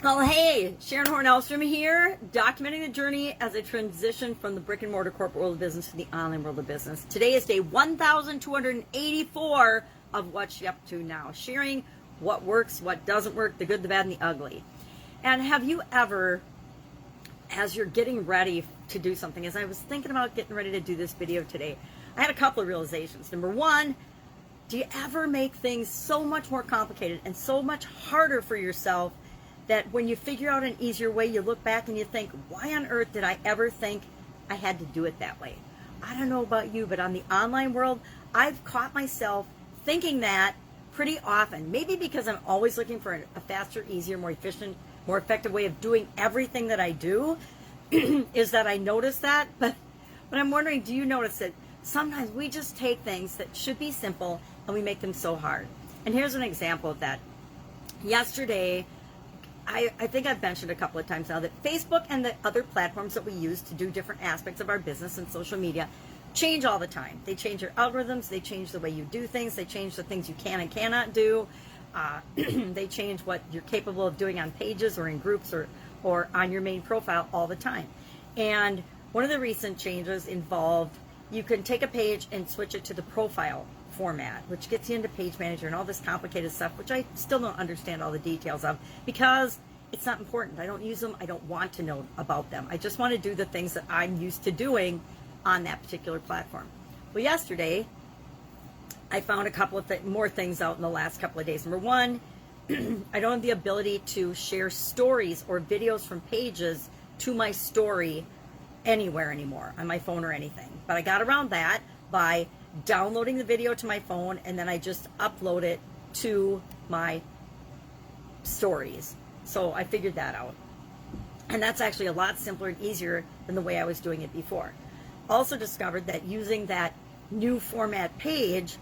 Well, hey, Sharon Horne-Ellstrom here, documenting the journey as I transition from the brick and mortar corporate world of business to the online world of business. Today is day 1,284 of What's She Up To Now, sharing what works, what doesn't work, the good, the bad, and the ugly. And have you ever, as you're getting ready to do something, as I was thinking about getting ready to do this video today, I had a couple of realizations. Number one, do you ever make things so much more complicated and so much harder for yourself that when you figure out an easier way, you look back and you think, why on earth did I ever think I had to do it that way? I don't know about you, but on the online world, I've caught myself thinking that pretty often. Maybe because I'm always looking for a faster, easier, more efficient, more effective way of doing everything that I do, is that I notice that. But I'm wondering, do you notice that sometimes we just take things that should be simple and we make them so hard? And here's an example of that. Yesterday, I think I've mentioned a couple of times now that Facebook and the other platforms that we use to do different aspects of our business and social media change all the time. They change your algorithms, they change the way you do things, they change the things you can and cannot do, they change what you're capable of doing on pages or in groups or on your main profile all the time. And one of the recent changes involved, you can take a page and switch it to the profile format, which gets you into Page Manager and all this complicated stuff, which I still don't understand all the details of because it's not important. I don't use them. I don't want to know about them. I just want to do the things that I'm used to doing on that particular platform. Well, yesterday, I found a couple of more things out in the last couple of days. Number one, I don't have the ability to share stories or videos from pages to my story anywhere anymore on my phone or anything. But I got around that by downloading the video to my phone, and then I just upload it to my stories. So I figured that out. And that's actually a lot simpler and easier than the way I was doing it before. Also discovered that using that new format page,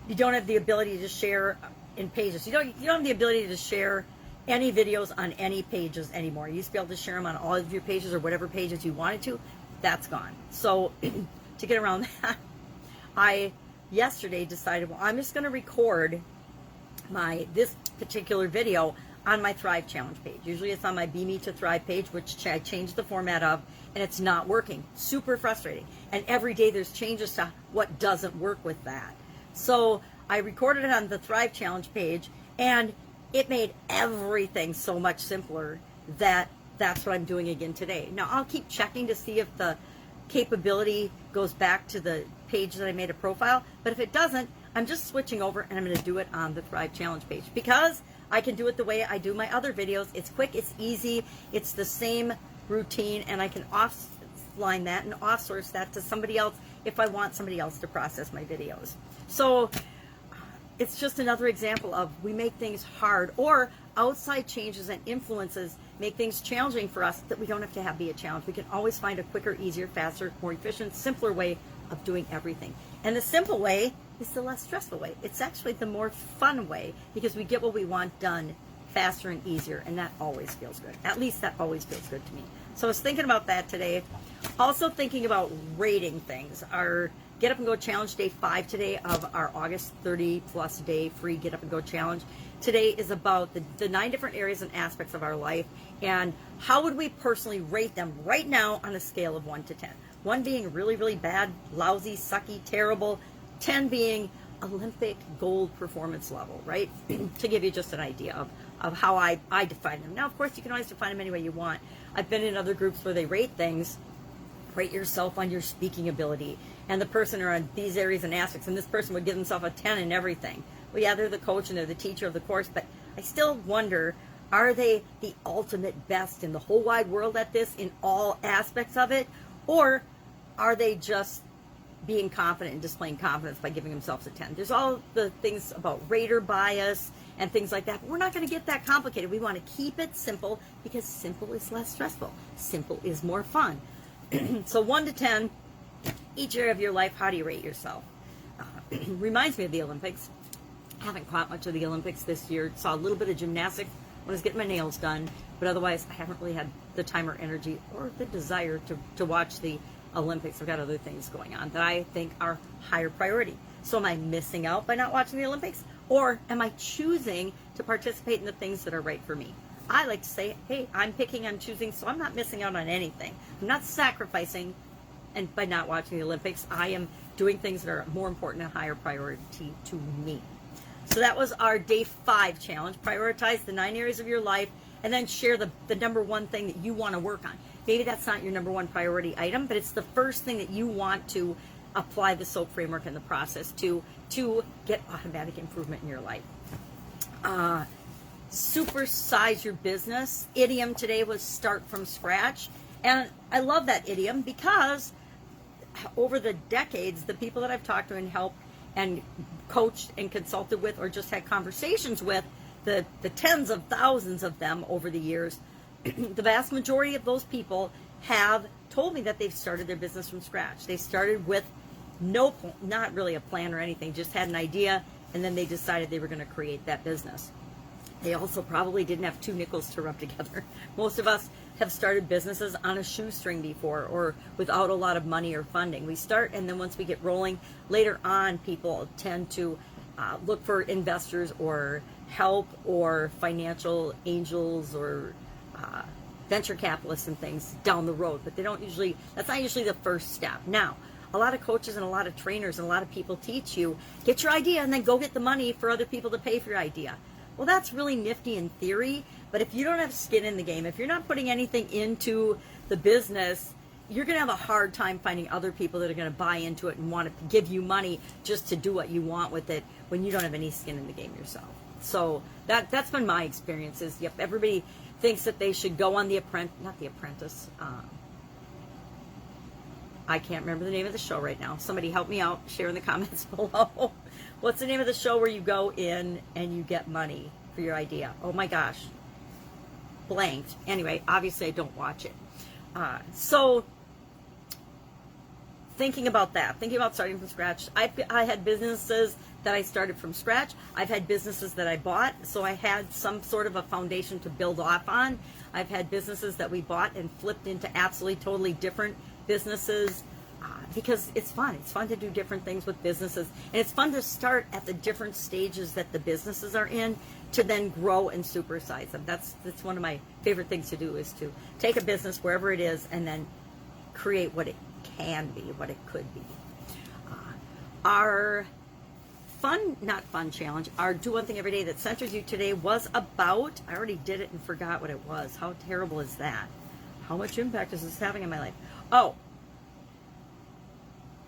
you don't have the ability to share in pages. You don't have the ability to share any videos on any pages anymore. You used to be able to share them on all of your pages or whatever pages you wanted to. That's gone. So to get around that, I yesterday decided, well, I'm just going to record this particular video on my Thrive Challenge page. Usually it's on my Be Me to Thrive page, which I changed the format of, and it's not working. Super frustrating. And every day there's changes to what doesn't work with that. So I recorded it on the Thrive Challenge page, and it made everything so much simpler that that's what I'm doing again today. Now, I'll keep checking to see if the capability goes back to the page that I made a profile, but if it doesn't, I'm just switching over and I'm going to do it on the Thrive Challenge page because I can do it the way I do my other videos. It's quick, it's easy, it's the same routine, and I can offline that and off-source that to somebody else if I want somebody else to process my videos. So it's just another example of we make things hard, or outside changes and influences make things challenging for us that we don't have to be a challenge. We can always find a quicker, easier, faster, more efficient, simpler way of doing everything. And the simple way is the less stressful way. It's actually the more fun way because we get what we want done faster and easier, and that always feels good. At least that always feels good to me. So I was thinking about that today. Also thinking about rating things. Our Get Up and Go Challenge, day 5 today of our August 30 plus day free Get Up and Go Challenge. Today is about the 9 different areas and aspects of our life, and how would we personally rate them right now on a scale of 1 to 10. 1 being really, really bad, lousy, sucky, terrible. 10 being Olympic gold performance level, right? To give you just an idea of how I define them. Now, of course, you can always define them any way you want. I've been in other groups where they rate things. Rate yourself on your speaking ability, and the person are on these areas and aspects, and this person would give themselves a 10 in everything. Well, yeah, they're the coach and they're the teacher of the course, but I still wonder, are they the ultimate best in the whole wide world at this in all aspects of it? Or are they just being confident and displaying confidence by giving themselves a 10? There's all the things about rater bias and things like that, but we're not going to get that complicated. We want to keep it simple because simple is less stressful. Simple is more fun. So 1 to 10, each area of your life, how do you rate yourself? Reminds me of the Olympics. I haven't caught much of the Olympics this year. Saw a little bit of gymnastics when I was getting my nails done, but otherwise I haven't really had the time or energy or the desire to watch the Olympics. I've got other things going on that I think are higher priority. So am I missing out by not watching the Olympics? Or am I choosing to participate in the things that are right for me? I like to say, hey, I'm picking, I'm choosing, so I'm not missing out on anything. I'm not sacrificing, and by not watching the Olympics, I am doing things that are more important and higher priority to me. So that was our day 5 challenge. Prioritize the 9 areas of your life, and then share the number one thing that you want to work on. Maybe that's not your number one priority item, but it's the first thing that you want to apply the SOAP framework in the process to get automatic improvement in your life. Supersize your business. Idiom today was start from scratch. And I love that idiom because over the decades, the people that I've talked to and helped and coached and consulted with or just had conversations with, the tens of thousands of them over the years, the vast majority of those people have told me that they've started their business from scratch. They started with not really a plan or anything, just had an idea, and then they decided they were going to create that business. They also probably didn't have 2 nickels to rub together. Most of us have started businesses on a shoestring before or without a lot of money or funding. We start, and then once we get rolling, later on people tend to look for investors or help or financial angels or venture capitalists and things down the road, but that's not usually the first step. Now, a lot of coaches and a lot of trainers and a lot of people teach you, get your idea and then go get the money for other people to pay for your idea. Well, that's really nifty in theory, but if you don't have skin in the game, if you're not putting anything into the business, you're going to have a hard time finding other people that are going to buy into it and want to give you money just to do what you want with it when you don't have any skin in the game yourself. So that's been my experience is, yep, everybody thinks that they should go on not The Apprentice. I can't remember the name of the show right now. Somebody help me out, share in the comments below. What's the name of the show where you go in and you get money for your idea? Oh my gosh. Blanked. Anyway, obviously I don't watch it. So thinking about that, thinking about starting from scratch. I had businesses that I started from scratch. I've had businesses that I bought, so I had some sort of a foundation to build off on. I've had businesses that we bought and flipped into absolutely totally different businesses because it's fun. It's fun to do different things with businesses, and it's fun to start at the different stages that the businesses are in to then grow and supersize them. That's one of my favorite things to do, is to take a business wherever it is and then create what it can be, what it could be. Our not fun challenge, our do one thing every day that centers you today was about, I already did it and forgot what it was. How terrible is that? How much impact is this having in my life? Oh,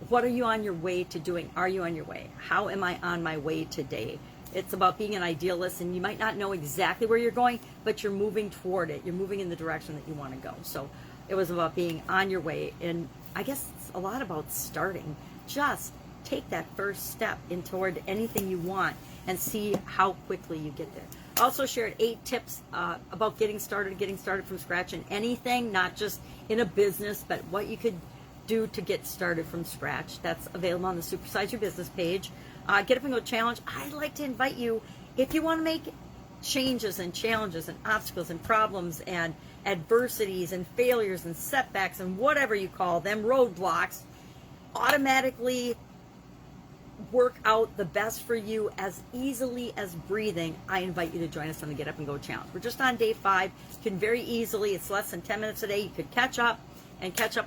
what are you on your way to doing? Are you on your way? How am I on my way today? It's about being an idealist, and you might not know exactly where you're going, but you're moving toward it. You're moving in the direction that you want to go. So it was about being on your way, and I guess it's a lot about starting. Just take that first step in toward anything you want and see how quickly you get there. I also shared 8 tips about getting started from scratch in anything, not just in a business, but what you could do to get started from scratch. That's available on the Supersize Your Business page. Get Up and Go Challenge. I'd like to invite you, if you want to make changes and challenges and obstacles and problems and adversities and failures and setbacks and whatever you call them, roadblocks, automatically work out the best for you as easily as breathing, I invite you to join us on the Get Up and Go Challenge. We're just on day 5. You can very easily, it's less than 10 minutes a day, you could catch up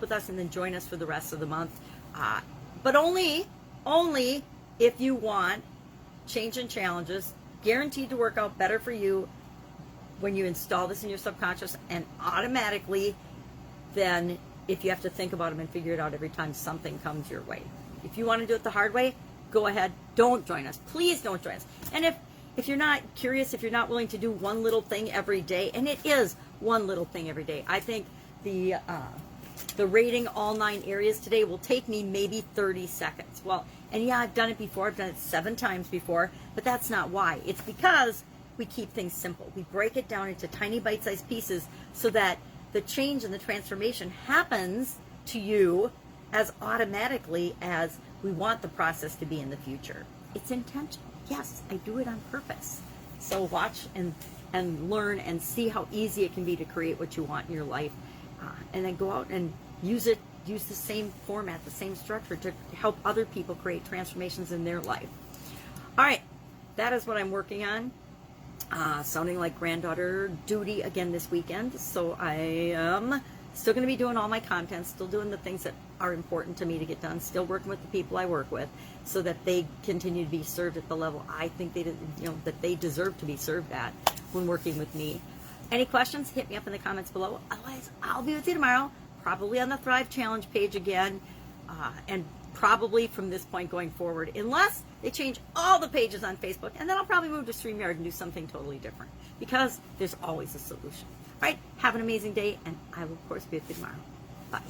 with us and then join us for the rest of the month. But only if you want change and challenges, guaranteed to work out better for you when you install this in your subconscious, and automatically then if you have to think about them and figure it out every time something comes your way. If you want to do it the hard way, go ahead. Don't join us. Please don't join us. And if you're not curious, if you're not willing to do one little thing every day, and it is one little thing every day, I think the rating all 9 areas today will take me maybe 30 seconds. Well, and yeah, I've done it before. I've done it 7 times before, but that's not why. It's because we keep things simple. We break it down into tiny bite-sized pieces so that the change and the transformation happens to you as automatically as we want the process to be in the future. It's intentional. Yes, I do it on purpose. So watch and learn and see how easy it can be to create what you want in your life, and then go out and use the same format, the same structure to help other people create transformations in their life. All right, that is what I'm working on. sounding like granddaughter duty again this weekend. So I am still going to be doing all my content, still doing the things that are important to me to get done, still working with the people I work with so that they continue to be served at the level I think that they deserve to be served at when working with me. Any questions, hit me up in the comments below. Otherwise, I'll be with you tomorrow, probably on the Thrive Challenge page again, and probably from this point going forward, unless they change all the pages on Facebook, and then I'll probably move to StreamYard and do something totally different, because there's always a solution. All right, have an amazing day, and I will, of course, be with you tomorrow. Bye.